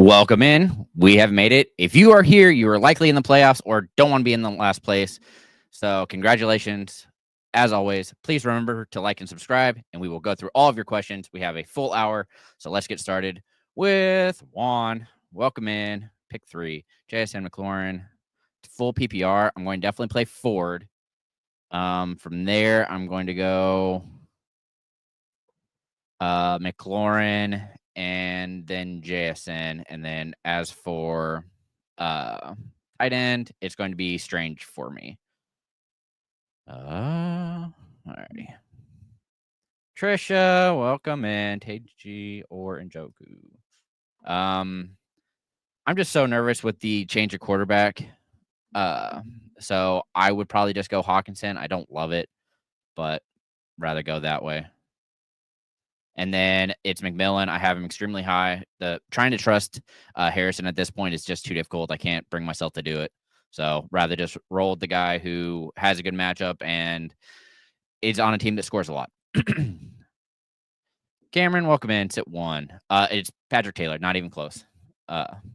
Welcome in. We have made it. If you are here, you are likely in the playoffs or don't want to be in the last place. So, congratulations. As always, please remember to like and subscribe, and we will go through all of your questions. We have a full hour. So, let's get started with Juan. Welcome in. Pick 3. JSN McLaurin. Full PPR. I'm going to definitely play Ford. From there, I'm going to go McLaurin and then JSN. And then as for tight end, it's going to be Strange for me. All right. Trisha, welcome in. Teiji or Njoku. I'm just so nervous with the change of quarterback. So I would probably just go Hawkinson. I don't love it, but rather go that way. And then it's McMillan. I have him extremely high. Trying to trust Harrison at this point is just too difficult. I can't bring myself to do it. So rather just roll with the guy who has a good matchup and is on a team that scores a lot. Cameron, welcome in. Sit 1. It's Patrick Taylor, not even close.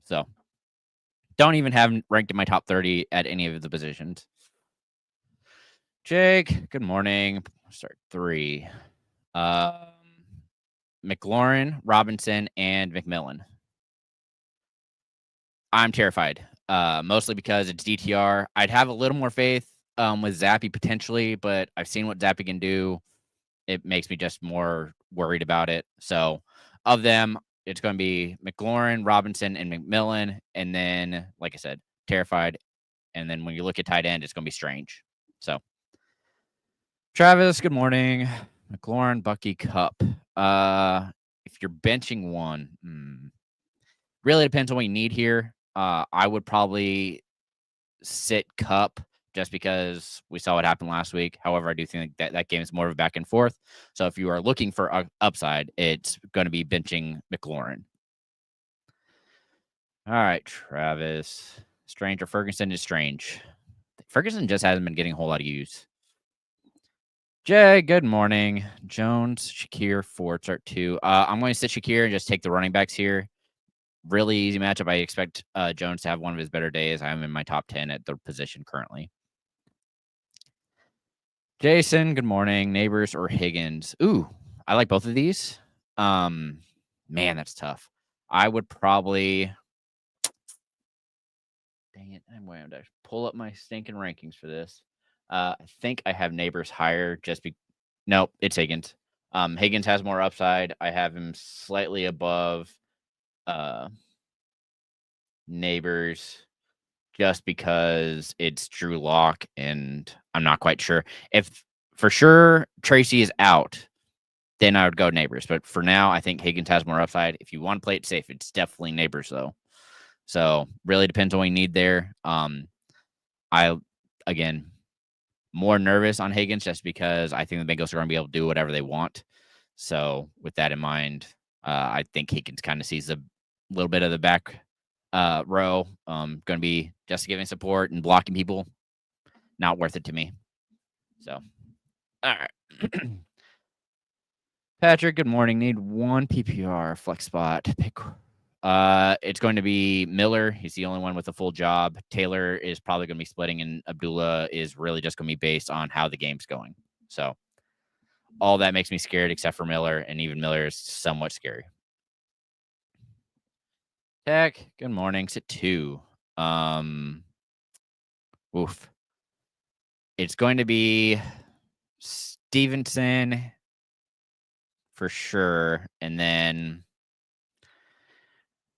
So don't even have him ranked in my top 30 at any of the positions. Jake, good morning. Start 3. McLaurin, Robinson, and McMillan. I'm terrified, mostly because it's DTR. I'd have a little more faith with Zappy potentially, but I've seen what Zappy can do. It makes me just more worried about it. So of them, it's going to be McLaurin, Robinson, and McMillan. And then, like I said, terrified. And then when you look at tight end, it's going to be Strange. So Travis, good morning. McLaurin, Bucky, Cup. If you're benching one, really depends on what you need here. I would probably sit Cup just because we saw what happened last week. However, I do think that game is more of a back and forth. So if you are looking for upside, it's going to be benching McLaurin. All right, Travis. Strange or Ferguson is Strange. Ferguson just hasn't been getting a whole lot of use. Jay, good morning. Jones, Shakir, Ford, start 2. I'm going to sit Shakir and just take the running backs here. Really easy matchup. I expect Jones to have one of his better days. I'm in my top 10 at the position currently. Jason, good morning. Neighbors or Higgins? Ooh, I like both of these. Man, that's tough. I would probably... Dang it. I'm going to pull up my stinking rankings for this. I think I have Neighbors higher just nope, it's Higgins. Higgins has more upside. I have him slightly above Neighbors just because it's Drew Lock, and I'm not quite sure. If for sure Tracy is out, then I would go Neighbors. But for now, I think Higgins has more upside. If you want to play it safe, it's definitely Neighbors, though. So really depends on what you need there. Again, more nervous on Higgins just because I think the Bengals are going to be able to do whatever they want. So with that in mind, I think Higgins kind of sees a little bit of the back row. Going to be just giving support and blocking people. Not worth it to me. So, all right. Patrick, good morning. Need 1 PPR flex spot. Pick. It's going to be Miller. He's the only one with a full job. Taylor is probably going to be splitting, and Abdullah is really just going to be based on how the game's going. So all that makes me scared except for Miller, and even Miller is somewhat scary. Tech, good morning. Sit 2. Oof. It's going to be Stevenson for sure, and then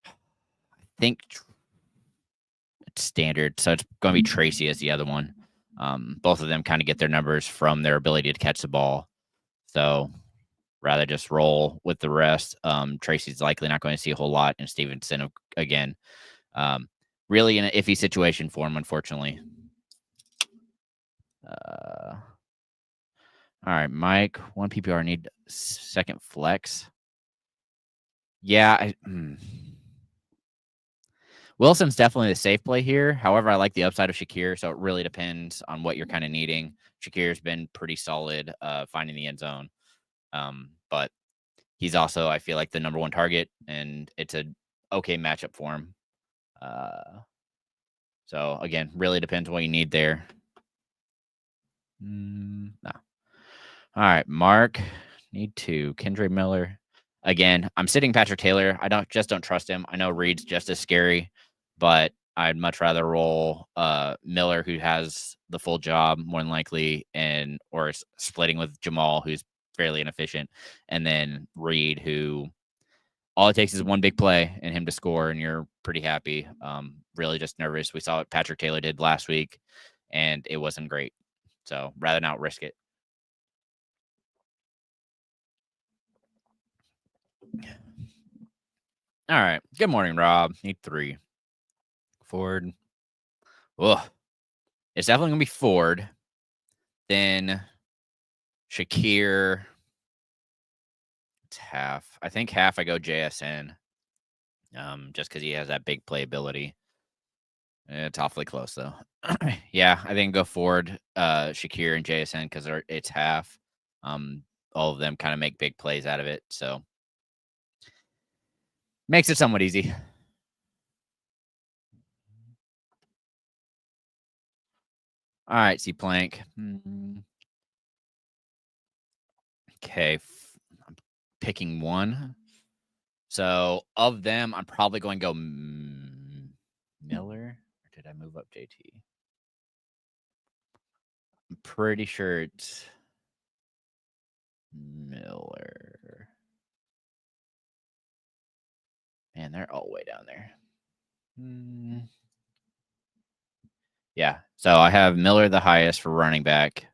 I think it's standard, so it's going to be Tracy as the other one. Both of them kind of get their numbers from their ability to catch the ball. So rather just roll with the rest. Tracy's likely not going to see a whole lot, and Stevenson, again, really in an iffy situation for him, unfortunately. All right, Mike, 1 PPR, need second flex. Yeah, Wilson's definitely the safe play here. However, I like the upside of Shakir, so it really depends on what you're kind of needing. Shakir's been pretty solid finding the end zone. But he's also, I feel like, the number 1 target, and it's a okay matchup for him. So again, really depends what you need there. No. All right, Mark. Need 2. Kendra Miller. Again, I'm sitting Patrick Taylor. I don't trust him. I know Reed's just as scary, but I'd much rather roll Miller, who has the full job more than likely, or splitting with Jamal, who's fairly inefficient, and then Reed, who all it takes is one big play and him to score, and you're pretty happy. Really just nervous. We saw what Patrick Taylor did last week, and it wasn't great. So rather not risk it. All right. Good morning, Rob. Need 3. Ford. Ugh. It's definitely going to be Ford. Then Shakir. It's half. I think half I go JSN. Just because he has that big playability. It's awfully close, though. Yeah, I think go Ford, Shakir, and JSN because it's half. All of them kind of make big plays out of it. So makes it somewhat easy. All right, C Plank. Okay, I'm picking 1. So of them, I'm probably going to go Miller. Or did I move up JT? I'm pretty sure it's Miller. Man, they're all the way down there. Yeah. So I have Miller the highest for running back.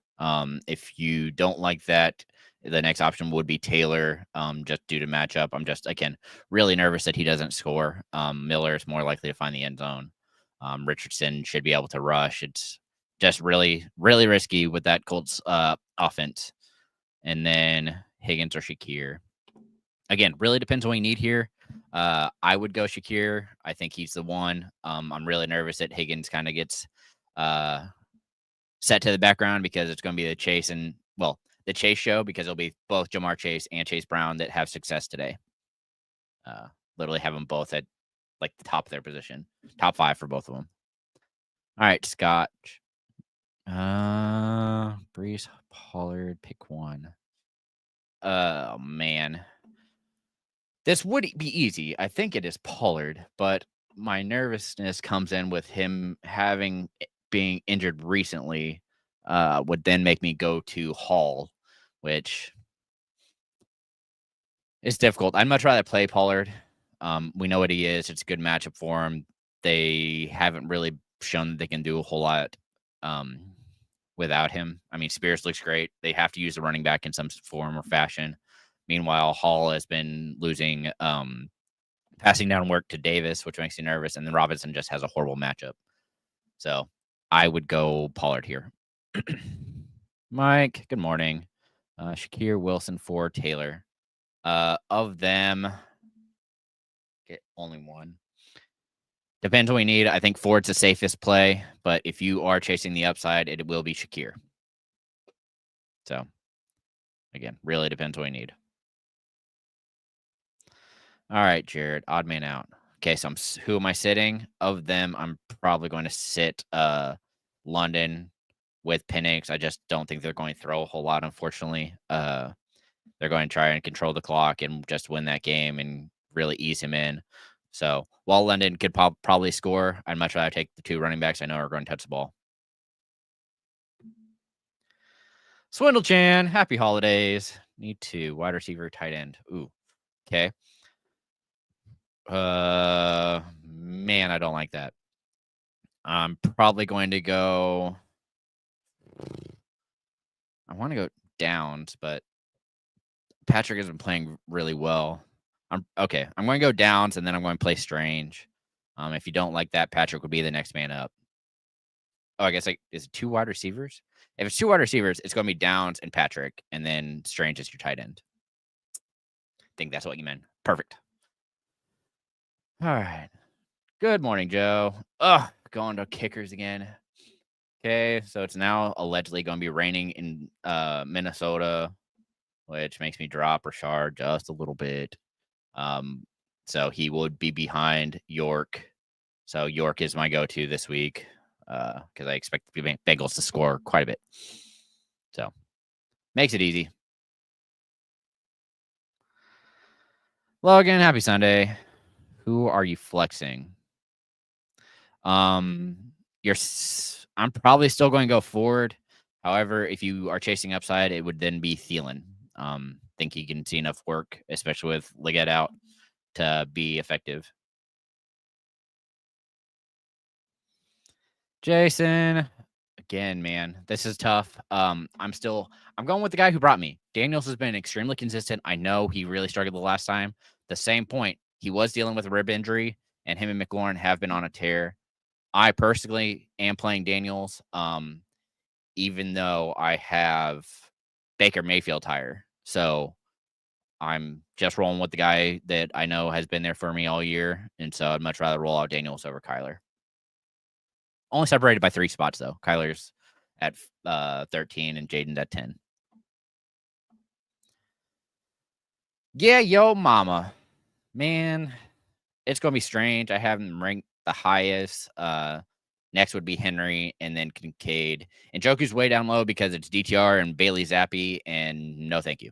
If you don't like that, the next option would be Taylor, just due to matchup. I'm just, again, really nervous that he doesn't score. Miller is more likely to find the end zone. Richardson should be able to rush. It's just really, really risky with that Colts offense. And then Higgins or Shakir. Again, really depends on what you need here. I would go Shakir. I think he's the one. I'm really nervous that Higgins kind of gets set to the background because it's going to be the Chase show, because it'll be both Jamar Chase and Chase Brown that have success today. Literally have them both at like the top of their position, top 5 for both of them. All right, Scott. Brees, Pollard, pick 1. Oh man, this would be easy. I think it is Pollard, but my nervousness comes in with him being injured recently. Would then make me go to Hall, which is difficult. I'd much rather play Pollard. We know what he is. It's a good matchup for him. They haven't really shown that they can do a whole lot without him. I mean, Spears looks great. They have to use the running back in some form or fashion. Meanwhile, Hall has been losing passing down work to Davis, which makes you nervous, and then Robinson just has a horrible matchup. So I would go Pollard here. Mike, good morning. Shakir, Wilson, Ford, Taylor. Of them, get only 1. Depends what we need. I think Ford's the safest play, but if you are chasing the upside, it will be Shakir. So, again, really depends what we need. All right, Jared, odd man out. Okay, so who am I sitting? Of them, I'm probably going to sit London with Penix. I just don't think they're going to throw a whole lot, unfortunately. They're going to try and control the clock and just win that game and really ease him in. So while London could probably score, I'd much rather take the 2 running backs I know are going to touch the ball. Swindle Chan, happy holidays. Need 2 wide receiver, tight end. Ooh, okay. Man, I don't like that. I'm probably going to go. I want to go Downs, but Patrick has been playing really well. I'm going to go Downs, and then I'm going to play Strange. If you don't like that, Patrick would be the next man up. Oh, I guess is it 2 wide receivers? If it's 2 wide receivers, it's going to be Downs and Patrick, and then Strange is your tight end. I think that's what you meant. Perfect. All right. Good morning, Joe. Going to kickers again. Okay, so it's now allegedly going to be raining in Minnesota, which makes me drop Rashard just a little bit. So he would be behind York. So York is my go-to this week because I expect the Bengals to score quite a bit. So makes it easy. Logan, happy Sunday. Who are you flexing? I'm probably still going to go forward. However, if you are chasing upside, it would then be Thielen. Think he can see enough work, especially with Liggett out, to be effective. Jason, again, man, this is tough. I'm going with the guy who brought me. Daniels has been extremely consistent. I know he really struggled the last time. The same point, he was dealing with a rib injury, and him and McLaurin have been on a tear. I personally am playing Daniels, even though I have Baker Mayfield higher. So I'm just rolling with the guy that I know has been there for me all year. And so I'd much rather roll out Daniels over Kyler. Only separated by 3 spots, though. Kyler's at 13 and Jaden's at 10. Yeah, yo, mama. Man, it's going to be strange. I have him ranked the highest. Next would be Henry and then Kincaid. And Joku's way down low because it's DTR and Bailey Zappi, and no thank you.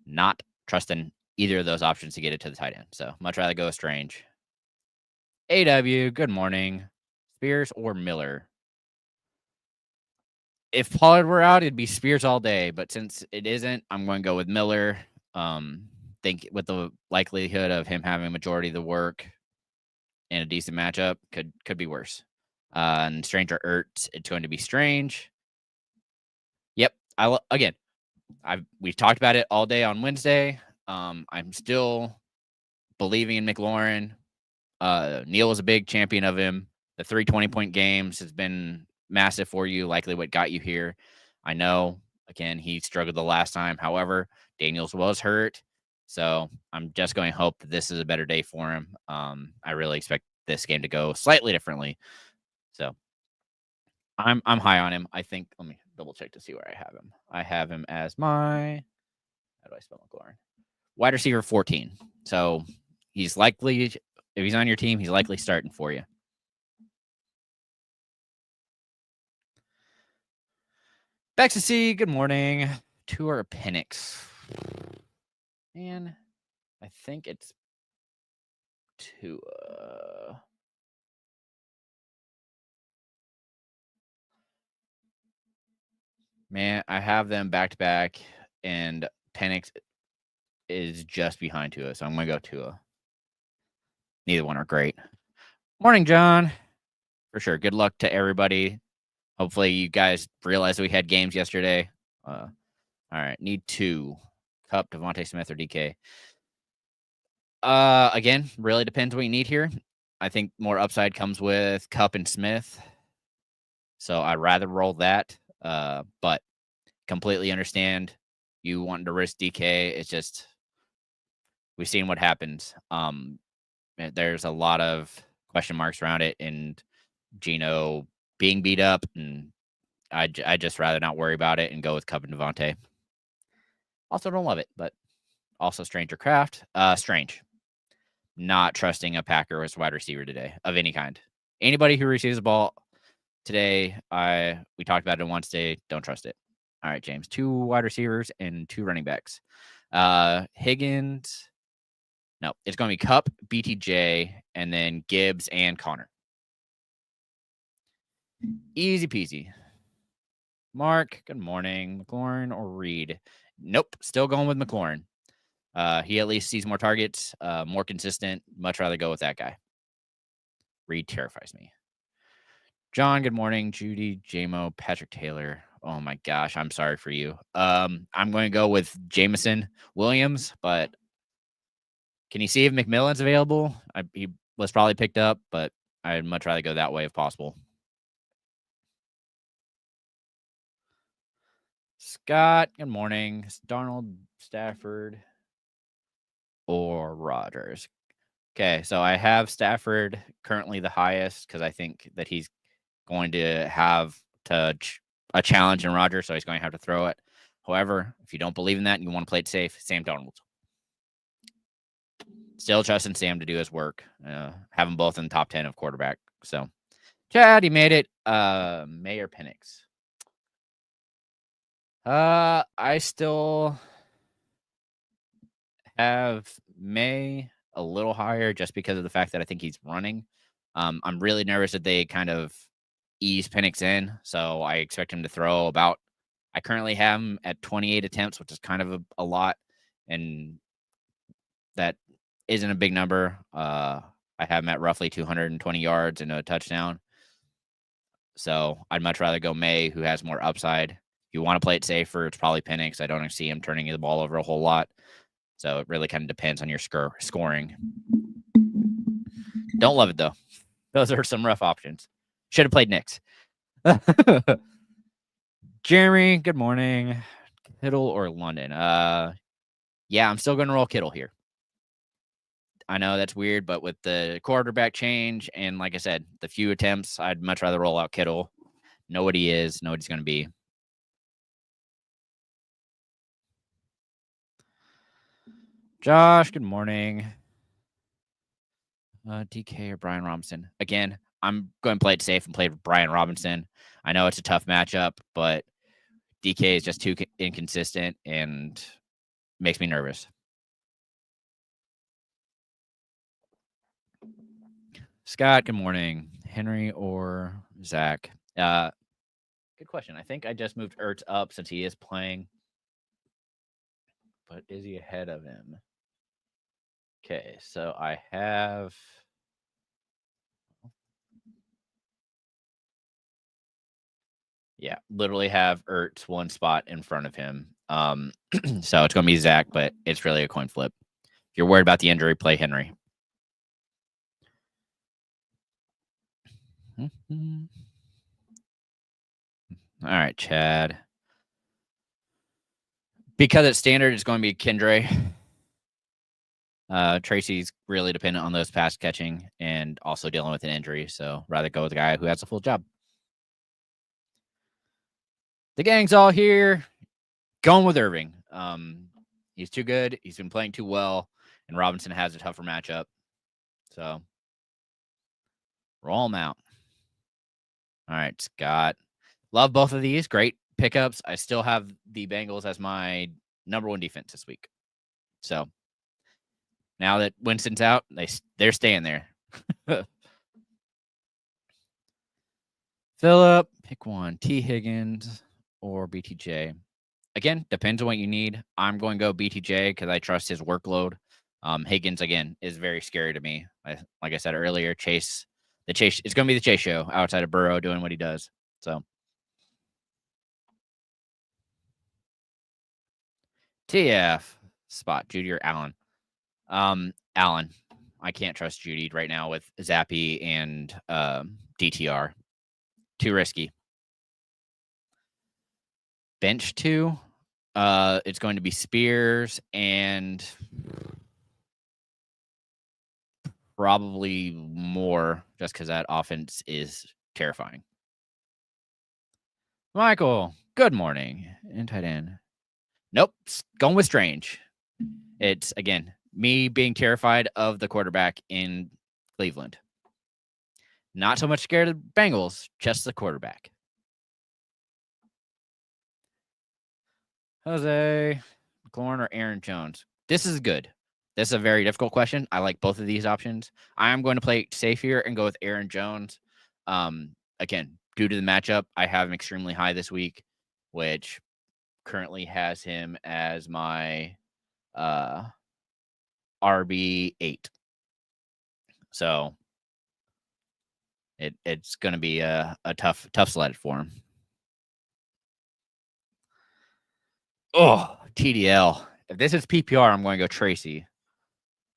Not trusting either of those options to get it to the tight end. So much rather go with Strange. AW, good morning. Spears or Miller? If Pollard were out, it'd be Spears all day. But since it isn't, I'm going to go with Miller. Think with the likelihood of him having a majority of the work in a decent matchup, could be worse. And Stranger Ertz, it's going to be Strange. Yep. We've talked about it all day on Wednesday. I'm still believing in McLaurin. Neil was a big champion of him. The 3 20-point games has been massive for you, likely what got you here. I know, again, he struggled the last time. However, Daniels was hurt. So I'm just going to hope that this is a better day for him. I really expect this game to go slightly differently. So I'm high on him. I think, let me double check to see where I have him. I have him as my, how do I spell McLaurin? Wide receiver 14. So he's likely, if he's on your team, he's likely starting for you. Bexacy, good morning. Tour Penix. Man, I think it's Tua. Man, I have them back to back, and Penix is just behind Tua, so I'm going to go Tua. Neither one are great. Morning, John. For sure. Good luck to everybody. Hopefully, you guys realized we had games yesterday. All right, need 2. Cup, Devontae Smith, or DK. Again, really depends what you need here. I think more upside comes with Cup and Smith. So I'd rather roll that. But completely understand you wanting to risk DK. It's just we've seen what happens. There's a lot of question marks around it, and Gino being beat up, and I just rather not worry about it and go with Cup and Devontae. Also don't love it, but also Stranger Craft. Strange. Not trusting a Packer as wide receiver today of any kind. Anybody who receives the ball today, we talked about it once today. Don't trust it. All right, James. 2 wide receivers and 2 running backs. Higgins. No, it's going to be Cup, BTJ, and then Gibbs and Connor. Easy peasy. Mark, good morning. McLaurin or Reed? Nope, still going with McLaurin. He at least sees more targets, more consistent. Much rather go with that guy. Reed terrifies me. John, good morning. Judy, JMO, Patrick Taylor. Oh my gosh, I'm sorry for you. I'm going to go with Jameson Williams, but can you see if McMillan's available? He was probably picked up, but I'd much rather go that way if possible. Scott, good morning. Darnold, Stafford, or Rodgers? Okay, so I have Stafford currently the highest because I think that he's going to have a challenge in Rodgers, so he's going to have to throw it. However, if you don't believe in that and you want to play it safe, Sam Darnold. Still trusting Sam to do his work. Have them both in the top 10 of quarterback. So, Chad, he made it. Mayor Penix. I still have May a little higher just because of the fact that I think he's running. I'm really nervous that they kind of ease Penix in, so I expect him to throw about. I currently have him at 28 attempts, which is kind of a lot, and that isn't a big number. I have him at roughly 220 yards and a touchdown. So I'd much rather go May, who has more upside. If you want to play it safer, it's probably Penix. I don't see him turning the ball over a whole lot. So it really kind of depends on your scoring. Don't love it, though. Those are some rough options. Should have played Knicks. Jeremy, good morning. Kittle or London? Yeah, I'm still going to roll Kittle here. I know that's weird, but with the quarterback change and, like I said, the few attempts, I'd much rather roll out Kittle. Know what he is, know what he's going to be. Josh, good morning. DK or Brian Robinson? Again, I'm going to play it safe and play Brian Robinson. I know it's a tough matchup, but DK is just too inconsistent and makes me nervous. Scott, good morning. Henry or Zach? Good question. I think I just moved Ertz up since he is playing. But is he ahead of him? Okay, so I have... Yeah, literally have Ertz one spot in front of him. So it's going to be Zach, but it's really a coin flip. If you're worried about the injury, play Henry. All right, Chad. Because it's standard, it's going to be Kendre. Tracy's really dependent on those pass catching and also dealing with an injury, so rather go with a guy who has a full job. The gang's all here. Going with Irving. He's too good. He's been playing too well, and Robinson has a tougher matchup. So roll him out. All right, Scott. Love both of these. Great pickups. I still have the Bengals as my number one defense this week. So now that Winston's out, they're staying there. Phillip, pick one. T. Higgins or BTJ. Again, depends on what you need. I'm going to go BTJ because I trust his workload. Higgins, again, is very scary to me. Like I said earlier, Chase. It's going to be the Chase show outside of Burrow doing what he does. So TF spot Judy or Allen. Allen. I can't trust Judy right now with Zappy and DTR. Too risky. Bench 2. It's going to be Spears and probably more just because that offense is terrifying. Michael, good morning. And tight end. Nope, going with Strange. It's, again, me being terrified of the quarterback in Cleveland. Not so much scared of the Bengals, just the quarterback. Jose, McLaurin or Aaron Jones? This is good. This is a very difficult question. I like both of these options. I am going to play safe here and go with Aaron Jones. Again, due to the matchup, I have him extremely high this week, which currently has him as my RB8. So it's going to be a tough sled for him. Oh, TDL. If this is PPR, I'm going to go Tracy.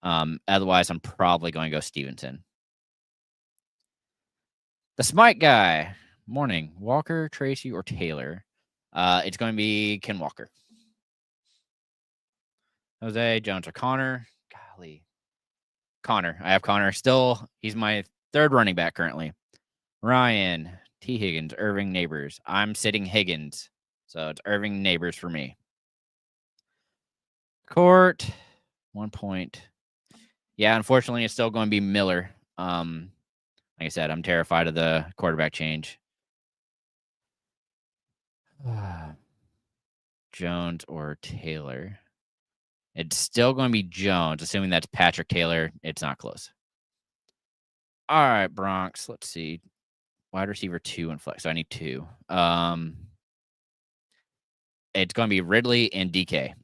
Otherwise, I'm probably going to go Stevenson. The Smite guy. Morning. Walker, Tracy, or Taylor? It's going to be Ken Walker. Jose, Jones, or Connor? Golly. Connor. I have Connor. Still, he's my third running back currently. Ryan, T. Higgins, Irving, Neighbors. I'm sitting Higgins. So it's Irving, Neighbors for me. Court, 1 point. Yeah, unfortunately, it's still going to be Miller. Like I said, I'm terrified of the quarterback change. Jones or Taylor? It's still going to be Jones, assuming that's Patrick Taylor. It's not close. All right, Bronx. Let's see. Wide receiver 2 and flex. So I need 2. It's going to be Ridley and DK.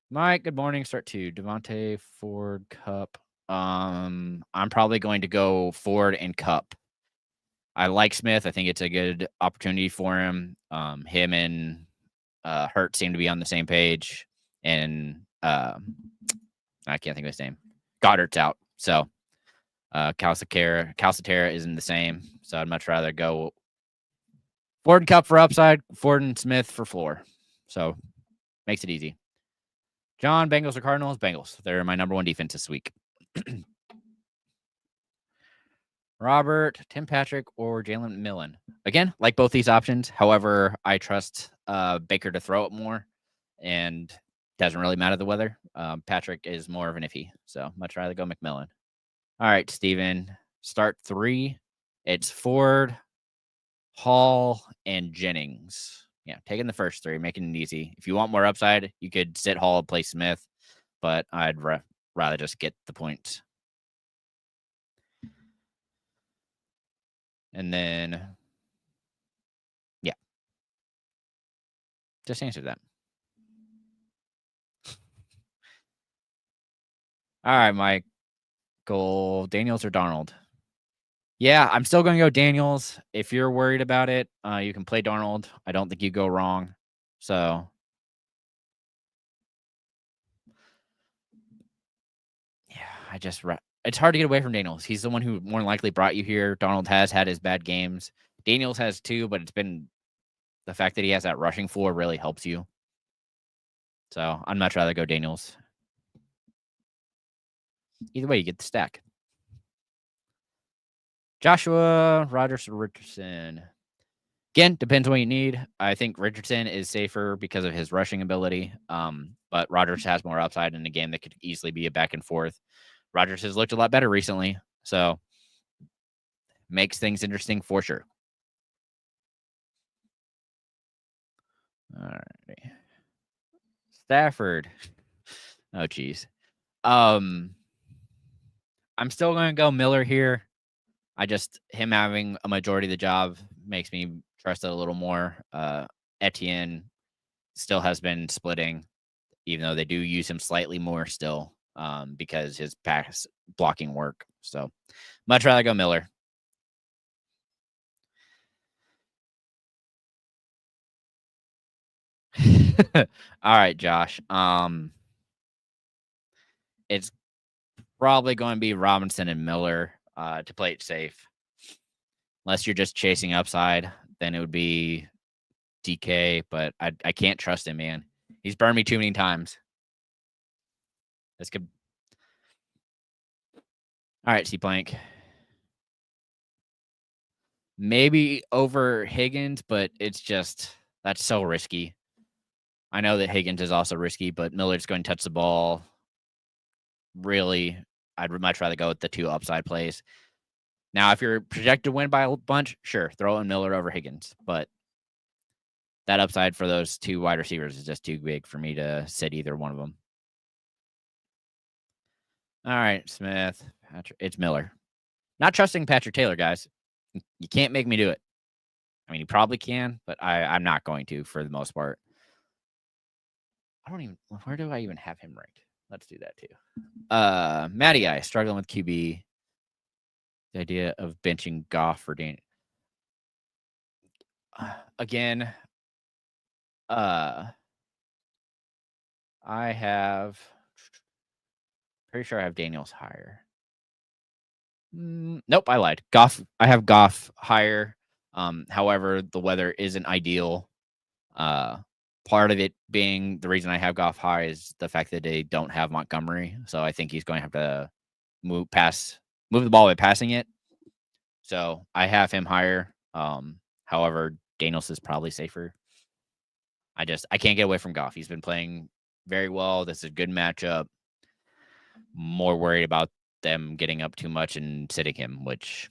Mike, good morning. Start 2. Devontae, Ford, Cup. I'm probably going to go Ford and Cup. I like Smith. I think it's a good opportunity for him. Him and Hurt seem to be on the same page, and I can't think of his name. Goddard's out, so Calcaterra isn't the same. So I'd much rather go Ford and Cup for upside, Ford and Smith for floor. So makes it easy. John, Bengals or Cardinals? Bengals. They're my number 1 defense this week. Robert, Tim Patrick, or Jalen Millen. Again, like both these options. However, I trust Baker to throw it more, and doesn't really matter the weather. Patrick is more of an iffy, so much rather go McMillan. All right, Steven. Start 3. It's Ford, Hall, and Jennings. Yeah, taking the first 3, making it easy. If you want more upside, you could sit Hall and play Smith, but I'd rather just get the points. And then, yeah, just answer that. All right, Mike. Go Daniels or Darnold? Yeah, I'm still going to go Daniels. If you're worried about it, you can play Darnold. I don't think you go wrong. So, yeah, it's hard to get away from Daniels. He's the one who more than likely brought you here. Darnold has had his bad games. Daniels has too, but it's been the fact that he has that rushing floor really helps you. So I'd much rather go Daniels. Either way, you get the stack. Joshua, Rodgers, Richardson. Again, depends on what you need. I think Richardson is safer because of his rushing ability. But Rodgers has more upside in a game that could easily be a back and forth. Rodgers has looked a lot better recently, so makes things interesting for sure. All right. Stafford. Oh, geez. I'm still going to go Miller here. Him having a majority of the job makes me trust it a little more. Etienne still has been splitting, even though they do use him slightly more still because his pass blocking work. So much rather go Miller. All right, Josh. It's probably going to be Robinson and Miller to play it safe. Unless you're just chasing upside, then it would be DK, but I can't trust him, man. He's burned me too many times. This could. All right, C-Blank. Maybe over Higgins, but it's just that's so risky. I know that Higgins is also risky, but Miller's going to touch the ball. Really, I'd much rather go with the 2 upside plays. Now, if you're projected to win by a bunch, sure, throw in Miller over Higgins, but that upside for those 2 wide receivers is just too big for me to sit either one of them. All right, Smith, Patrick, it's Miller. Not trusting Patrick Taylor, guys. You can't make me do it. I mean, you probably can, but I'm not going to for the most part. Where do I even have him ranked? Let's do that too. Matty I struggling with QB. The idea of benching Goff for Daniel. Again, I have pretty sure I have Daniels higher. Nope, I lied. Goff. I have Goff higher. However, the weather isn't ideal. Part of it being the reason I have Goff high is the fact that they don't have Montgomery. So I think he's going to have to move the ball by passing it. So I have him higher. However, Daniels is probably safer. I can't get away from Goff. He's been playing very well. This is a good matchup. More worried about them getting up too much and sitting him, which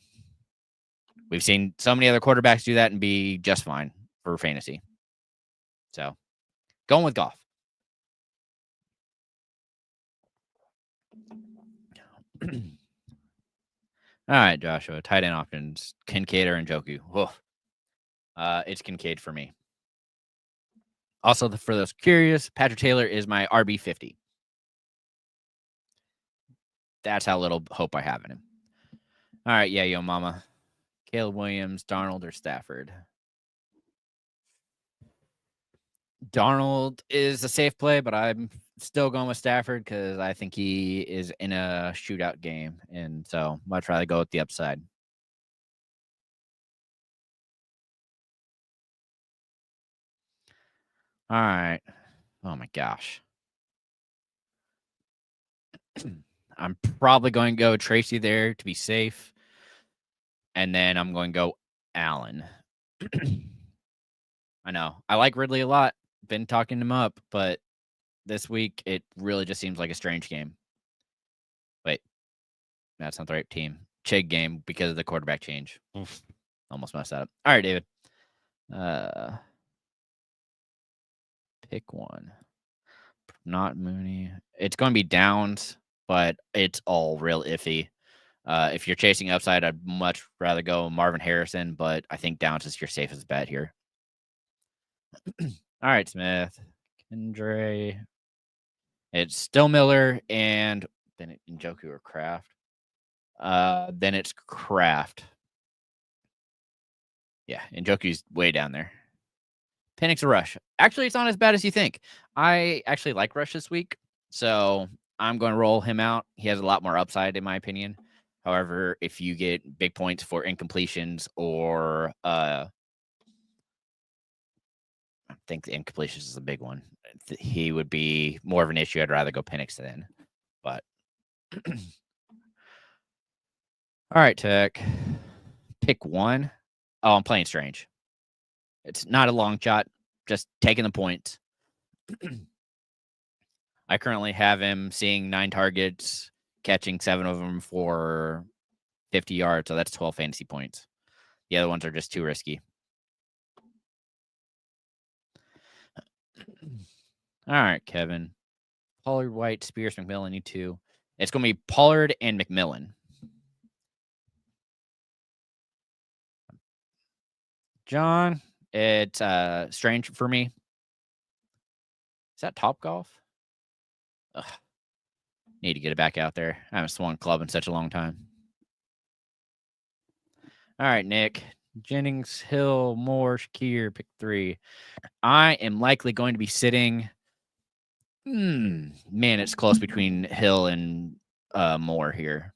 we've seen so many other quarterbacks do that and be just fine for fantasy. So going with Goff. All right, Joshua. Tight end options: Kincaid or Njoku. It's Kincaid for me. Also, for those curious, Patrick Taylor is my RB50. That's how little hope I have in him. All right, yeah, yo, mama. Caleb Williams, Darnold, or Stafford? Darnold is a safe play, but I'm still going with Stafford because I think he is in a shootout game, and so much rather go with the upside. All right. Oh my gosh. I'm probably going to go Tracy there to be safe, and then I'm going to go Allen. I know. I like Ridley a lot. Been talking him up, but this week it really just seems like a strange game. Wait, that's not the right team. Chig game because of the quarterback change. Oof. Almost messed that up. All right, David. Pick one. Not Mooney. It's going to be Downs, but it's all real iffy. If you're chasing upside, I'd much rather go Marvin Harrison, but I think Downs is your safest bet here. All right, Smith. Kendra. It's still Miller and then Njoku or Kraft. Then it's Kraft. Yeah, Njoku's way down there. Penix or Rush. Actually, it's not as bad as you think. I actually like Rush this week, so I'm going to roll him out. He has a lot more upside, in my opinion. However, if you get big points for incompletions or I think the incompletions is a big one. He would be more of an issue. I'd rather go Penix than. But all right, Tech. Pick one. Oh, I'm playing Strange. It's not a long shot. Just taking the points. I currently have him seeing 9 targets, catching 7 of them for 50 yards. So that's 12 fantasy points. The other ones are just too risky. All right, Kevin. Pollard, White, Spears, McMillan, you two. It's going to be Pollard and McMillan. John, it's Strange for me. Is that Top Golf? Ugh. Need to get it back out there. I haven't swung club in such a long time. All right, Nick. Jennings, Hill, Moore, Shakir, pick 3. I am likely going to be sitting. Man, it's close between Hill and Moore here.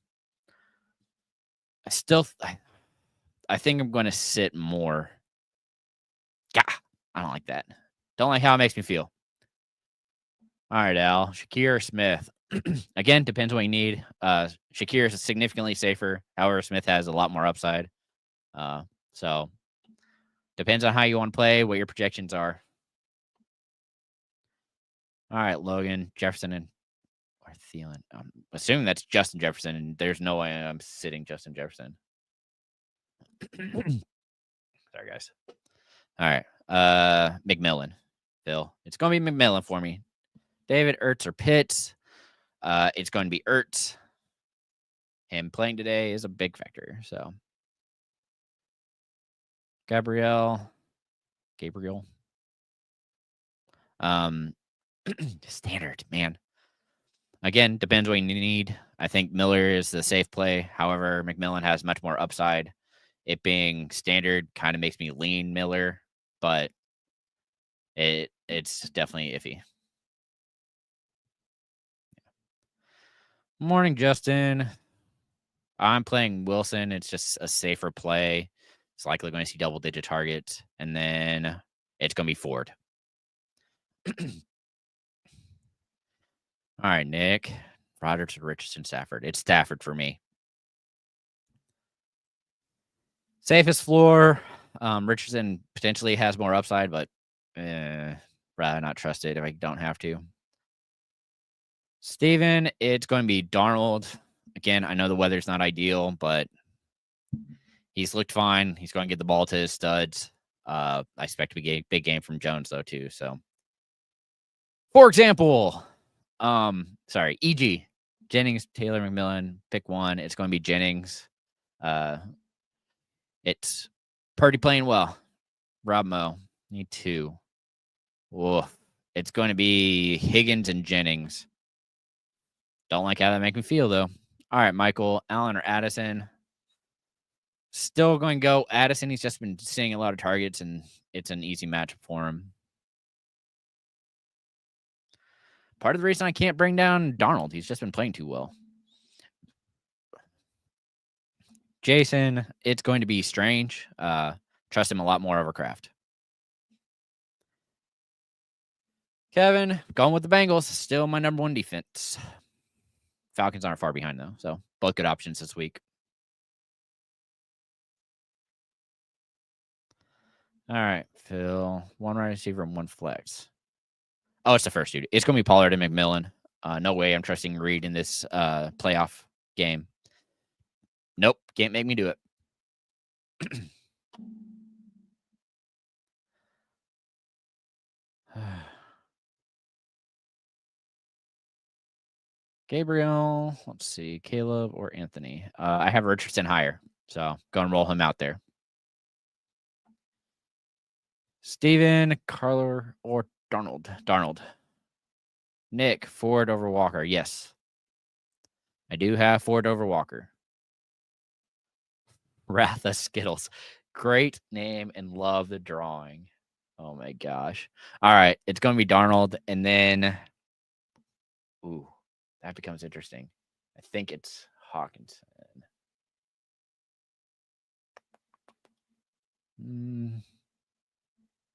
I think I'm going to sit Moore. Gah, I don't like that. Don't like how it makes me feel. All right, Al. Shakir or Smith? Again, depends what you need. Shakir is significantly safer. However, Smith has a lot more upside. So depends on how you want to play, what your projections are. All right, Logan, Jefferson, and or Thielen. I'm assuming that's Justin Jefferson, and there's no way I'm sitting Justin Jefferson. Sorry, guys. All right. McMillan. Phil. It's going to be McMillan for me. David, Ertz, or Pitts. It's going to be Ertz. Him playing today is a big factor. So Gabriel. Standard, man. Again, depends what you need. I think Miller is the safe play. However, McMillan has much more upside. It being standard kind of makes me lean Miller, but it's definitely iffy. Morning, Justin. I'm playing Wilson. It's just a safer play. It's likely going to see double-digit targets, and then it's going to be Ford. All right, Nick. Rodgers, Richardson, Stafford. It's Stafford for me. Safest floor. Richardson potentially has more upside, but rather not trust it if I don't have to. Steven, it's going to be Darnold. Again, I know the weather's not ideal, but he's looked fine. He's going to get the ball to his studs. I expect to be a big game from Jones, though, too. So, for example, e.g., Jennings, Taylor, McMillan, pick one. It's going to be Jennings. It's Purdy playing well. Rob Moe, need two. Woof. It's going to be Higgins and Jennings. Don't like how that make me feel, though. All right, Michael, Allen or Addison? Still going to go Addison. He's just been seeing a lot of targets, and it's an easy matchup for him. Part of the reason I can't bring down Darnold, he's just been playing too well. Jason, it's going to be Strange. Trust him a lot more over Kraft. Kevin, going with the Bengals. Still my number one defense. Falcons aren't far behind, though. So both good options this week. All right, Phil. One wide receiver and one flex. Oh, it's the first dude. It's going to be Pollard and McMillan. No way I'm trusting Reed in this playoff game. Nope, can't make me do it. Gabriel, let's see, Caleb or Anthony. I have Richardson higher, so go and roll him out there. Steven, Carlo, or Darnold. Nick, Ford over Walker. Yes. I do have Ford over Walker. Ratha Skittles. Great name and love the drawing. Oh my gosh. All right. It's going to be Darnold. And then, ooh, that becomes interesting. I think it's Hawkinson.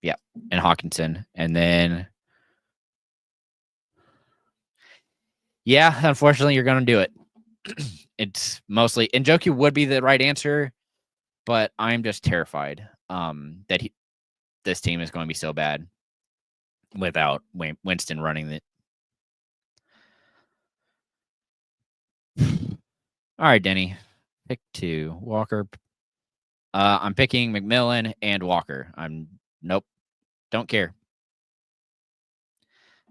Yeah. And Hawkinson. And then, yeah, unfortunately, you're going to do it. It's mostly, and Njoku would be the right answer, but I'm just terrified that this team is going to be so bad without Winston running it. All right, Denny. Pick two. Walker. I'm picking McMillan and Walker. Nope. Don't care.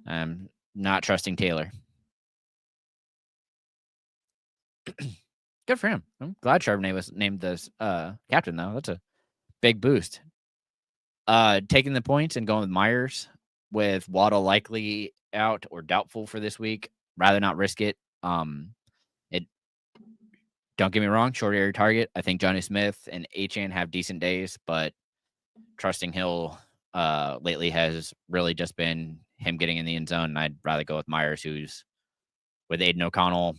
I'm not trusting Taylor. Good for him. I'm glad Charbonnet was named the captain, though. That's a big boost. Taking the points and going with Myers with Waddle likely out or doubtful for this week. Rather not risk it. Don't get me wrong, short area target. I think Johnny Smith and Achane have decent days, but trusting Hill lately has really just been him getting in the end zone. And I'd rather go with Myers, who's with Aiden O'Connell,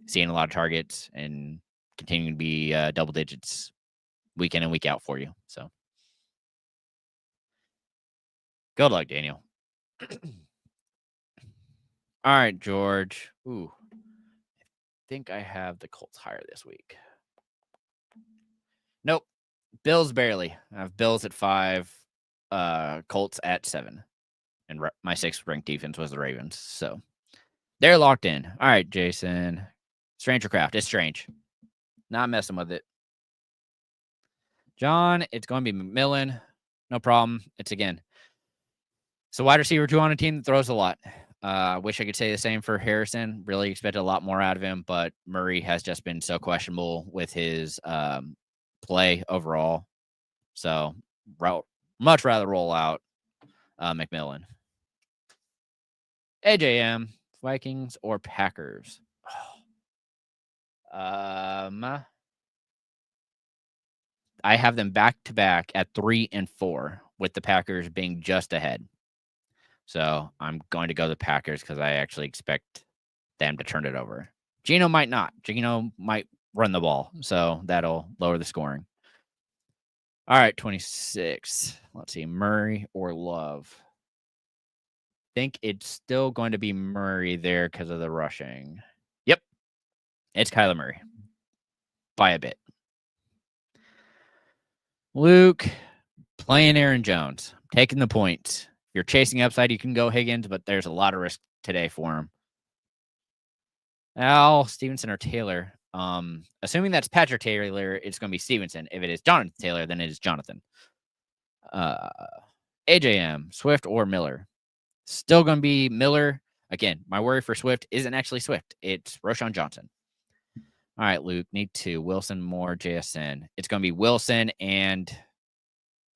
seeing a lot of targets and continuing to be double digits week in and week out for you. So good luck, Daniel. All right, George. Ooh. I think I have the Colts higher this week. Nope. Bills barely. I have Bills at 5, Colts at 7. And my 6th ranked defense was the Ravens. So they're locked in. All right, Jason. Strange or Craft? It's Strange. Not messing with it. John, it's going to be McMillan. No problem. It's wide receiver 2 on a team that throws a lot. Wish I could say the same for Harrison. Really expected a lot more out of him, but Murray has just been so questionable with his play overall. So much rather roll out McMillan. AJM, Vikings or Packers? I have them back to back at 3 and 4, with the Packers being just ahead. So I'm going to go the Packers because I actually expect them to turn it over. Geno might not. Geno might run the ball, so that'll lower the scoring. All right, 26. Let's see, Murray or Love. I think it's still going to be Murray there because of the rushing. Yep, it's Kyler Murray by a bit. Luke playing Aaron Jones, taking the points. If you're chasing upside, you can go Higgins, but there's a lot of risk today for him. Al, Stevenson, or Taylor. Assuming that's Patrick Taylor, it's going to be Stevenson. If it is Jonathan Taylor, then it is Jonathan. AJM, Swift, or Miller. Still going to be Miller. Again, my worry for Swift isn't actually Swift. It's Roschon Johnson. All right, Luke, need 2. Wilson, Moore, JSN. It's going to be Wilson and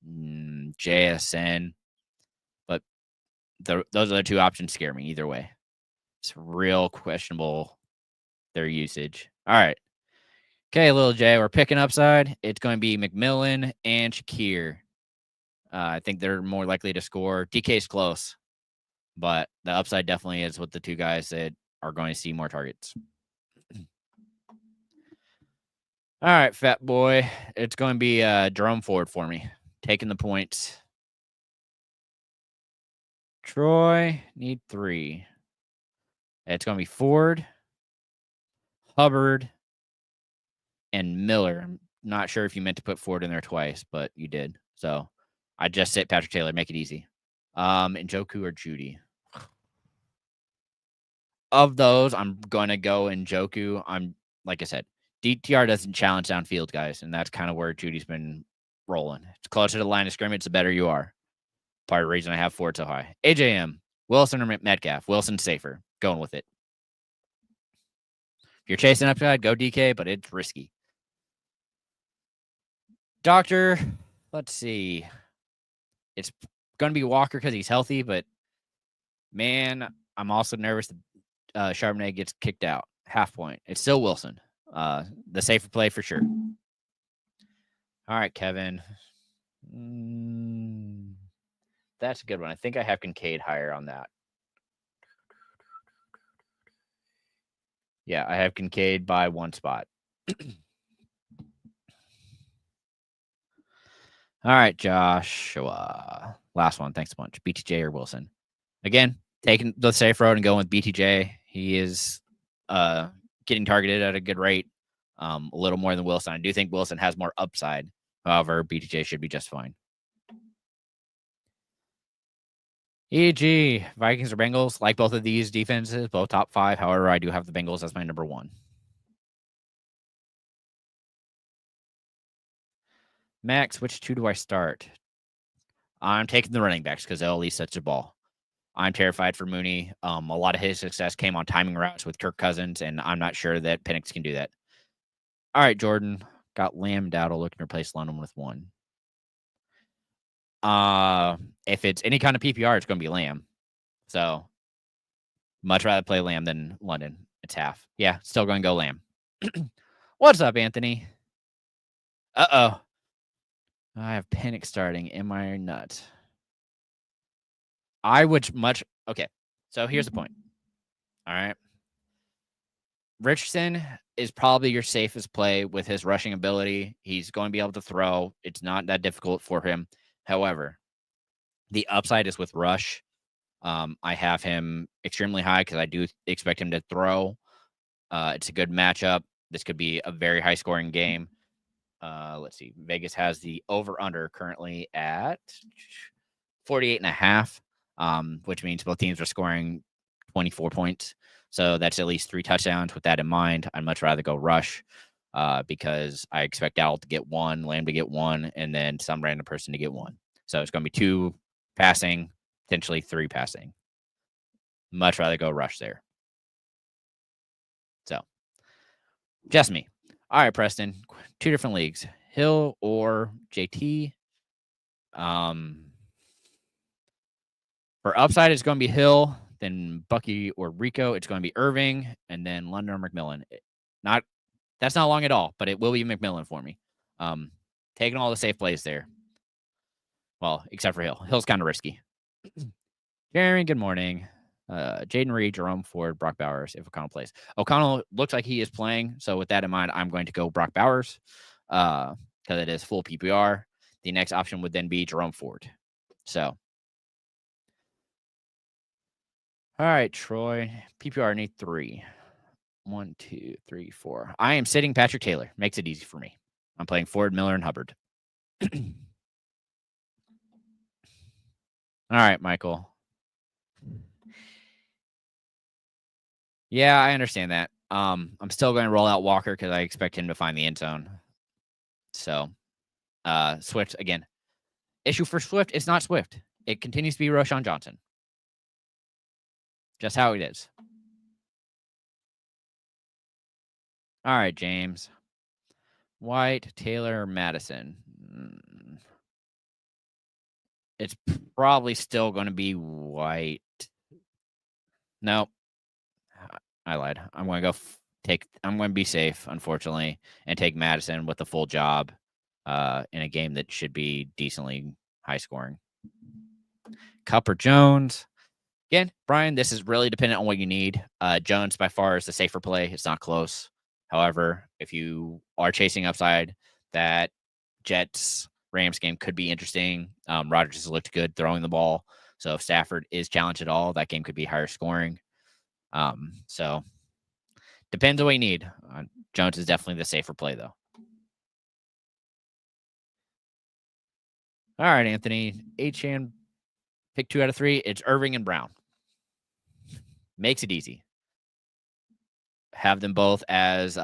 JSN. But those other 2 options scare me either way. It's real questionable, their usage. All right. Okay, little J, we're picking upside. It's going to be McMillan and Shakir. I think they're more likely to score. DK's close, but the upside definitely is with the 2 guys that are going to see more targets. All right, fat boy. It's going to be Jerome Ford for me, taking the points. Troy, need 3. It's going to be Ford, Hubbard, and Miller. I'm not sure if you meant to put Ford in there twice, but you did. So I just sit Patrick Taylor, make it easy. Njoku or Judy. Of those, I'm going to go Njoku. Like I said, DTR doesn't challenge downfield, guys, and that's kind of where Judy's been rolling. It's closer to the line of scrimmage, the better you are. Part of the reason I have Ford so high. AJM, Wilson or Metcalf. Wilson's safer. Going with it. If you're chasing upside, go DK, but it's risky. Doctor, let's see. It's going to be Walker because he's healthy, but man, I'm also nervous that Charbonnet gets kicked out. Half point. It's still Wilson. The safer play for sure. All right, Kevin. That's a good one. I think I have Kincaid higher on that. Yeah, I have Kincaid by 1 spot. All right, Joshua. Last one. Thanks a bunch. BTJ or Wilson? Again, taking the safe road and going with BTJ. He is getting targeted at a good rate, a little more than Wilson. I do think Wilson has more upside. However, BTJ should be just fine. EG, Vikings or Bengals? Like both of these defenses, both top 5. However, I do have the Bengals as my number 1. Max, which 2 do I start? I'm taking the running backs because they'll at least touch the ball. I'm terrified for Mooney. A lot of his success came on timing routes with Kirk Cousins, and I'm not sure that Penix can do that. All right, Jordan. Got Lamb, Dowdle looking to replace London with 1. If it's any kind of PPR, it's going to be Lamb. So much rather play Lamb than London. It's half. Yeah, still going to go Lamb. What's up, Anthony? Uh-oh. I have Penix starting. Am I nuts? I would much... Okay, so here's the point. All right. Richardson is probably your safest play with his rushing ability. He's going to be able to throw. It's not that difficult for him. However, the upside is with Rush. I have him extremely high because I do expect him to throw. It's a good matchup. This could be a very high-scoring game. Let's see. Vegas has the over-under currently at 48.5, which means both teams are scoring 24 points. So that's at least 3 touchdowns. With that in mind, I'd much rather go Rush because I expect Dowdle to get 1, Lamb to get 1, and then some random person to get 1. So it's going to be 2 passing, potentially 3 passing. Much rather go Rush there. So, just me. All right, Preston. 2 different leagues. Hill or JT. For upside, it's going to be Hill. Then Bucky or Rico, it's going to be Irving. And then London or McMillan. That's not long at all, but it will be McMillan for me. Taking all the safe plays there. Well, except for Hill. Hill's kind of risky. Jeremy, good morning. Jaden Reed, Jerome Ford, Brock Bowers, if O'Connell plays. O'Connell looks like he is playing. So with that in mind, I'm going to go Brock Bowers because it is full PPR. The next option would then be Jerome Ford. So. All right, Troy. PPR need 3. 1, 2, 3, 4. I am sitting Patrick Taylor. Makes it easy for me. I'm playing Ford, Miller, and Hubbard. All right, Michael. Yeah, I understand that. I'm still going to roll out Walker because I expect him to find the end zone. So, Swift again. Issue for Swift, it's not Swift. It continues to be Roshan Johnson. Just how it is. All right, James. White, Taylor, Madison. It's probably still going to be White. Nope. I lied. I'm going to go I'm going to be safe, unfortunately, and take Madison with the full job in a game that should be decently high scoring. Cup or Jones. Again, Brian, this is really dependent on what you need. Jones by far is the safer play. It's not close. However, if you are chasing upside, that Jets Rams game could be interesting. Rodgers has looked good throwing the ball. So if Stafford is challenged at all, that game could be higher scoring. So depends on what you need. Jones is definitely the safer play, though. All right, Anthony. H-Chan, pick 2 out of 3. It's Irving and Brown. Makes it easy. Have them both as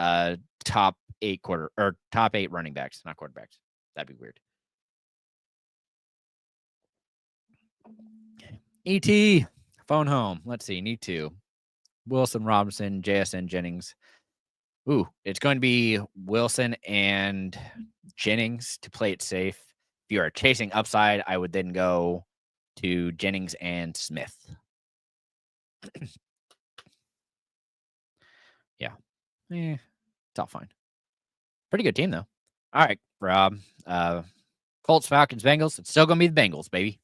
top 8 running backs, not quarterbacks. That'd be weird. ET, phone home. Let's see. Need 2. Wilson, Robinson, JSN, Jennings. Ooh, it's going to be Wilson and Jennings to play it safe. If you are chasing upside, I would then go to Jennings and Smith. Yeah. It's all fine. Pretty good team, though. All right, Rob. Colts, Falcons, Bengals. It's still going to be the Bengals, baby.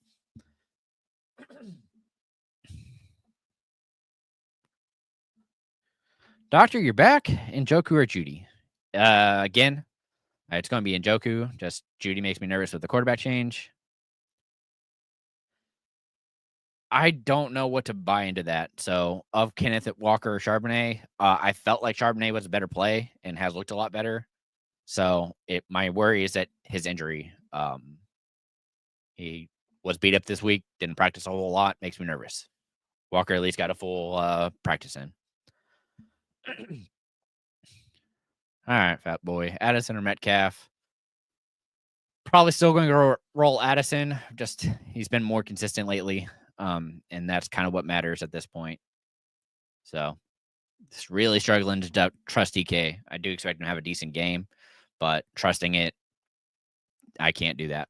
Doctor, you're back. Njoku or Judy? Again, it's going to be Njoku. Just Judy makes me nervous with the quarterback change. I don't know what to buy into that. So, of Kenneth Walker or Charbonnet, I felt like Charbonnet was a better play and has looked a lot better. So, my worry is that his injury. He was beat up this week, didn't practice a whole lot, makes me nervous. Walker at least got a full practice in. All right, fat boy. Addison or Metcalf? Probably still going to roll Addison. Just he's been more consistent lately, and that's kind of what matters at this point. So, just really struggling to trust DK. I do expect him to have a decent game, but trusting it, I can't do that.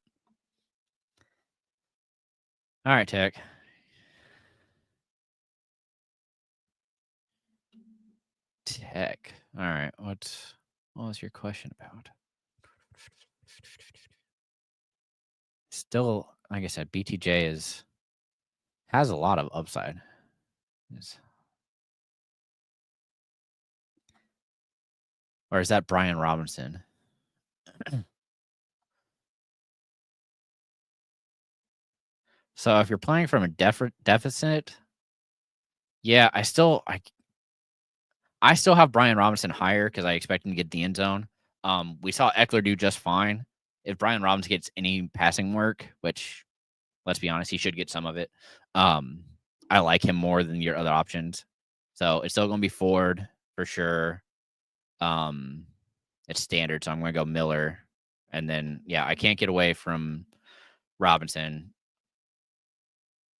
All right, Tech. All right, what was your question about? Still, like I said, BTJ has a lot of upside. Or is that Brian Robinson? So if you're playing from a deficit, yeah, I still have Brian Robinson higher because I expect him to get the end zone. We saw Eckler do just fine. If Brian Robinson gets any passing work, which let's be honest, he should get some of it. I like him more than your other options. So it's still going to be Ford for sure. It's standard, so I'm going to go Miller. And then, yeah, I can't get away from Robinson.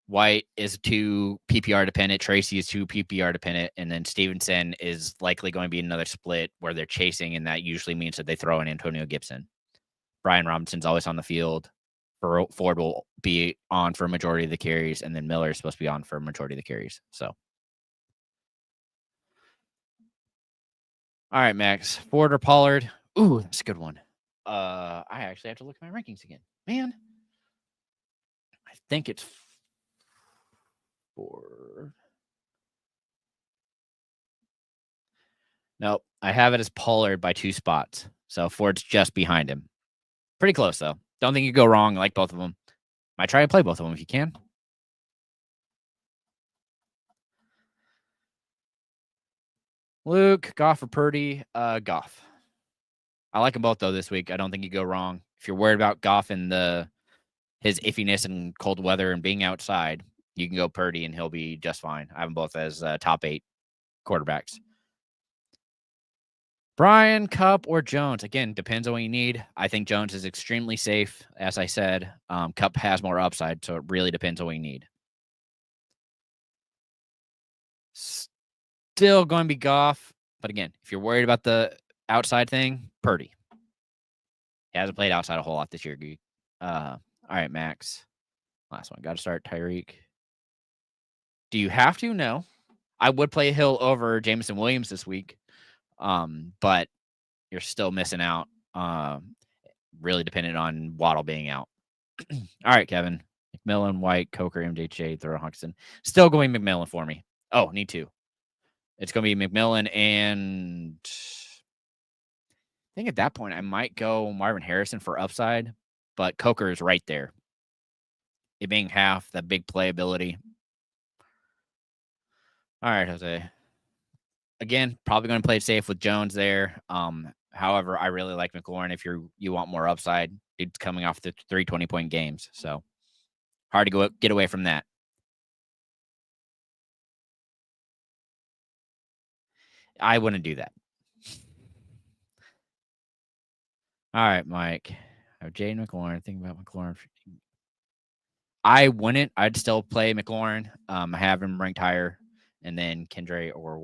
White is 2 PPR dependent. Tracy is 2 PPR dependent. And then Stevenson is likely going to be another split where they're chasing, and that usually means that they throw in Antonio Gibson. Brian Robinson's always on the field. Ford will be on for a majority of the carries, and then Miller is supposed to be on for a majority of the carries. So, all right, Max. Ford or Pollard? Ooh, that's a good one. I actually have to look at my rankings again. Man, I think it's Ford. Nope, I have it as Pollard by 2 spots. So Ford's just behind him. Pretty close, though. Don't think you go wrong. I like both of them. Might try to play both of them if you can. Luke, Goff or Purdy? Goff. I like them both, though, this week. I don't think you go wrong. If you're worried about Goff in the his iffiness and cold weather and being outside, you can go Purdy and he'll be just fine. I have them both as top 8 quarterbacks. Brian, Cup, or Jones? Again, depends on what you need. I think Jones is extremely safe. As I said, Cup has more upside, so it really depends on what you need. Still going to be Goff. But again, if you're worried about the outside thing, Purdy. He hasn't played outside a whole lot this year. All right, Max. Last one. Got to start Tyreek. Do you have to? No. I would play Hill over Jameson Williams this week, but you're still missing out. Really dependent on Waddle being out. All right, Kevin. McMillan, White, Coker, MJJ, Thoreau, Hawkinson. Still going McMillan for me. Oh, need to. It's going to be McMillan and I think at that point I might go Marvin Harrison for upside, but Coker is right there. It being half, that big playability. All right, Jose. Again, probably going to play it safe with Jones there. However, I really like McLaurin if you want more upside. It's coming off the 3 20-point games, so hard to get away from that. I wouldn't do that. All right, Mike. I have Jaden McLaurin. Think about McLaurin. I wouldn't. I'd still play McLaurin. I have him ranked higher, and then Kendre or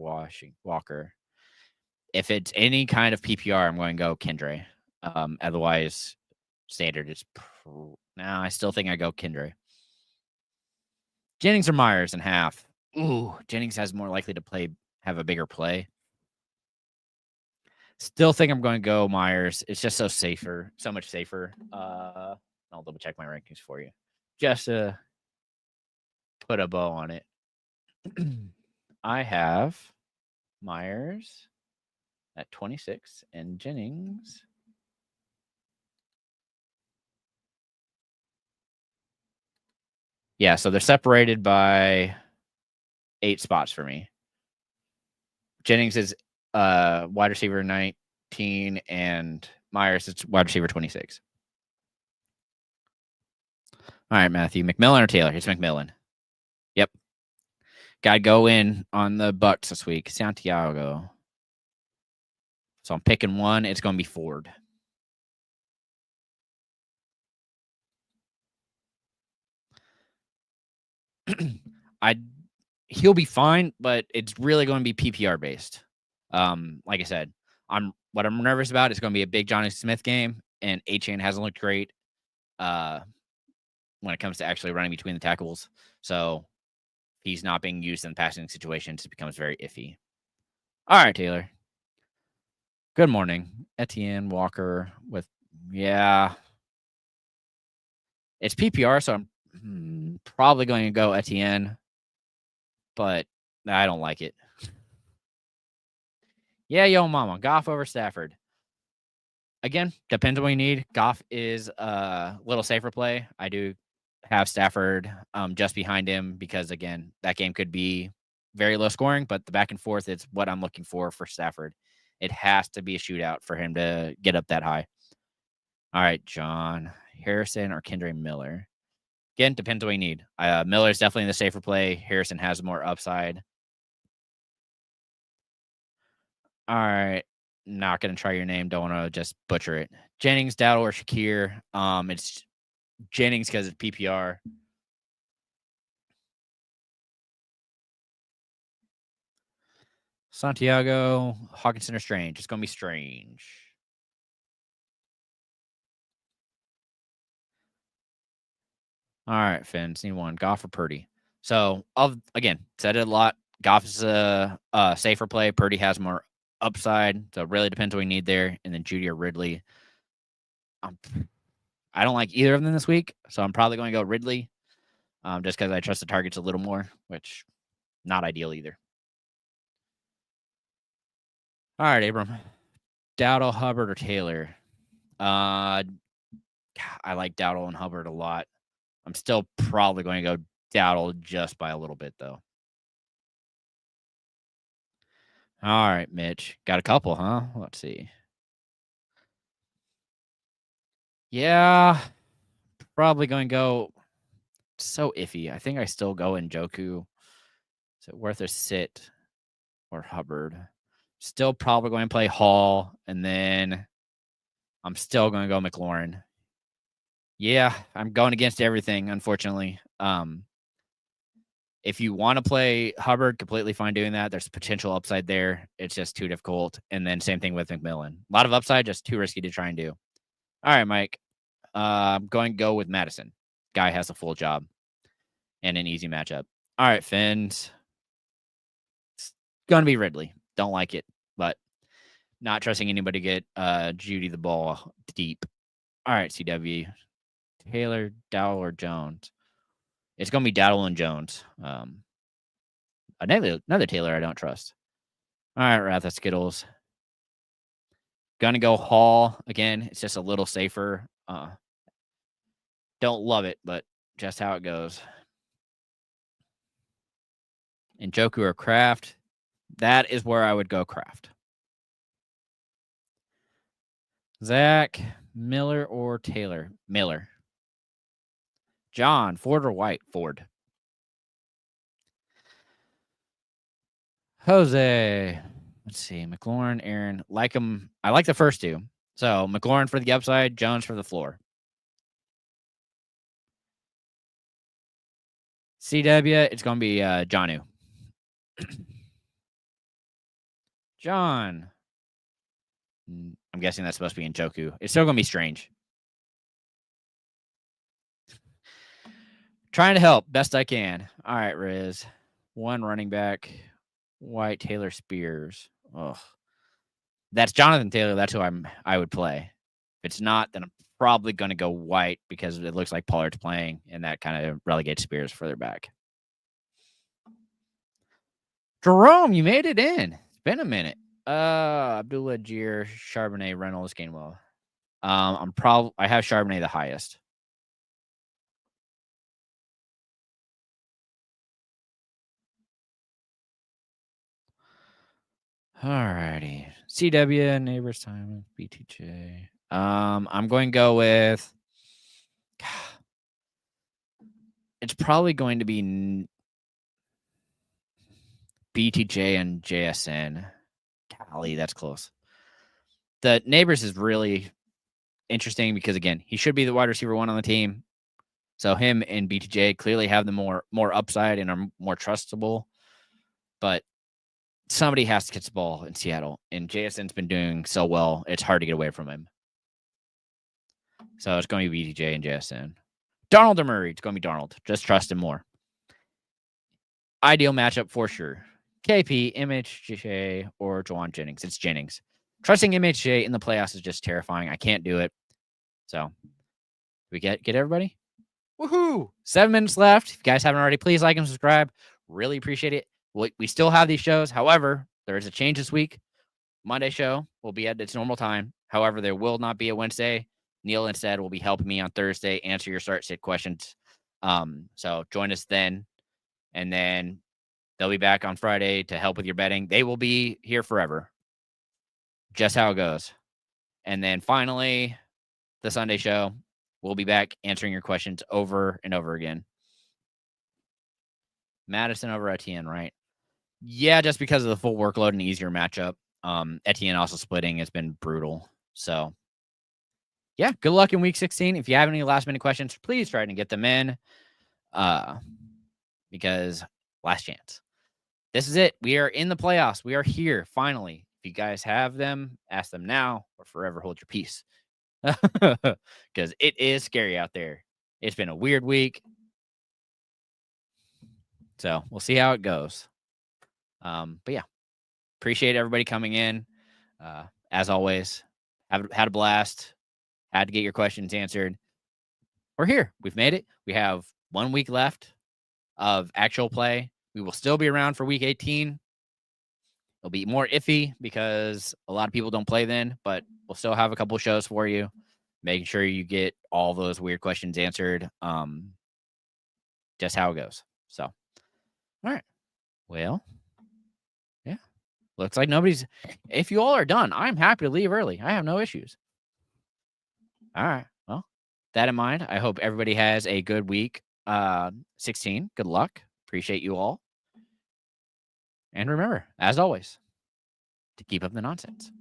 Walker. If it's any kind of PPR, I'm going to go Kendre. Otherwise, standard is now. I still think I go Kendre. Jennings or Myers in half. Ooh, Jennings has more likely to have a bigger play. Still think I'm going to go Myers. It's just so much safer. I'll double check my rankings for you, just to put a bow on it. I have Myers at 26 and Jennings yeah, so they're separated by 8 spots for me. Jennings is wide receiver 19 and Myers is wide receiver 26. All right, Matthew. McMillan or Taylor? It's McMillan. Yep. Got to go in on the Bucks this week. Santiago. So I'm picking one. It's going to be Ford. He'll be fine, but it's really going to be PPR based. Like I said, what I'm nervous about is going to be a big Johnny Smith game, and A-Chain hasn't looked great when it comes to actually running between the tackles. So he's not being used in passing situations. It becomes very iffy. All right, Taylor. Good morning. Etienne Walker with, yeah. It's PPR, so I'm probably going to go Etienne, but I don't like it. Yeah, yo, mama. Goff over Stafford. Again, depends on what you need. Goff is a little safer play. I do have Stafford just behind him because, again, that game could be very low scoring, but the back and forth is what I'm looking for Stafford. It has to be a shootout for him to get up that high. All right, John. Harrison or Kendre Miller? Again, depends on what you need. Miller's definitely the safer play. Harrison has more upside. All right. Not going to try your name. Don't want to just butcher it. Jennings, Dowdle, or Shakir. It's Jennings because it's PPR. Santiago, Hawkinson, or Strange. It's going to be Strange. All right, Finn. Need one. Goff or Purdy. So, again, said it a lot. Goff is a safer play. Purdy has more upside. So, it really depends what we need there. And then Judy or Ridley. I don't like either of them this week. So, I'm probably going to go Ridley just because I trust the targets a little more, which not ideal either. All right, Abram. Dowdle, Hubbard, or Taylor? I like Dowdle and Hubbard a lot. I'm still probably going to go Dowdle just by a little bit, though. All right, Mitch. Got a couple, huh? Let's see. Yeah. Probably going to go so iffy. I think I still go in Joku. Is it worth a sit or Hubbard? Still probably going to play Hall, and then I'm still going to go McLaurin. Yeah, I'm going against everything, unfortunately. If you want to play Hubbard, completely fine doing that. There's potential upside there. It's just too difficult. And then same thing with McMillan. A lot of upside, just too risky to try and do. All right, Mike. I'm going to go with Madison. Guy has a full job and an easy matchup. All right, Fins. It's going to be Ridley. Don't like it, but not trusting anybody to get Judy the ball deep. All right, CW. Taylor, Dowell, or Jones? It's going to be Dowell and Jones. Another Taylor I don't trust. All right, Ratha Skittles. Gonna go Hall again. It's just a little safer. Don't love it, but just how it goes. And Joku or Kraft. That is where I would go Kraft. Zach, Miller, or Taylor? Miller. John, Ford or White? Ford. Jose. Let's see. McLaurin, Aaron. Like them. I like the first two. So McLaurin for the upside, Jones for the floor. CW, it's going to be Jonu. John. I'm guessing that's supposed to be in Joku. It's still going to be strange. Trying to help best I can. All right, Riz. One running back. White, Taylor, Spears. Ugh. That's Jonathan Taylor. That's who I would play. If it's not, then I'm probably going to go White because it looks like Pollard's playing, and that kind of relegates Spears further back. Jerome, you made it in. It's been a minute. Abdullah, Gier, Charbonnet, Reynolds, Gainwell. I have Charbonnet the highest. Alrighty. CW, Neighbors, Time, BTJ. I'm going to go with. It's probably going to be BTJ and JSN. Golly, that's close. The Neighbors is really interesting because, again, he should be the wide receiver one on the team. So him and BTJ clearly have the more upside and are more trustable. But somebody has to catch the ball in Seattle, and JSN's been doing so well, it's hard to get away from him. So it's going to be BTJ and JSN. Darnold or Murray? It's going to be Darnold. Just trust him more. Ideal matchup for sure. KP, MHJ, or Juwan Jennings. It's Jennings. Trusting MHJ in the playoffs is just terrifying. I can't do it. So, we get everybody? Woohoo! 7 minutes left. If you guys haven't already, please like and subscribe. Really appreciate it. We still have these shows. However, there is a change this week. Monday show will be at its normal time. However, there will not be a Wednesday. Neil instead will be helping me on Thursday answer your start-sit questions. So join us then. And then they'll be back on Friday to help with your betting. They will be here forever. Just how it goes. And then finally, the Sunday show. We'll be back answering your questions over and over again. Madison over Etienne, right? Yeah, just because of the full workload and easier matchup. Etienne also splitting has been brutal. So, yeah, good luck in week 16. If you have any last-minute questions, please try to get them in because last chance. This is it. We are in the playoffs. We are here, finally. If you guys have them, ask them now or forever hold your peace because it is scary out there. It's been a weird week. So, we'll see how it goes. But yeah, appreciate everybody coming in. As always, had a blast. Had to get your questions answered. We're here. We've made it. We have 1 week left of actual play. We will still be around for week 18. It'll be more iffy because a lot of people don't play then, but we'll still have a couple shows for you, making sure you get all those weird questions answered. Just how it goes. So, all right. Well, yeah. Looks like nobody's. If you all are done, I'm happy to leave early. I have no issues. All right. Well, that in mind, I hope everybody has a good week 16. Good luck. Appreciate you all. And remember, as always, to keep up the nonsense.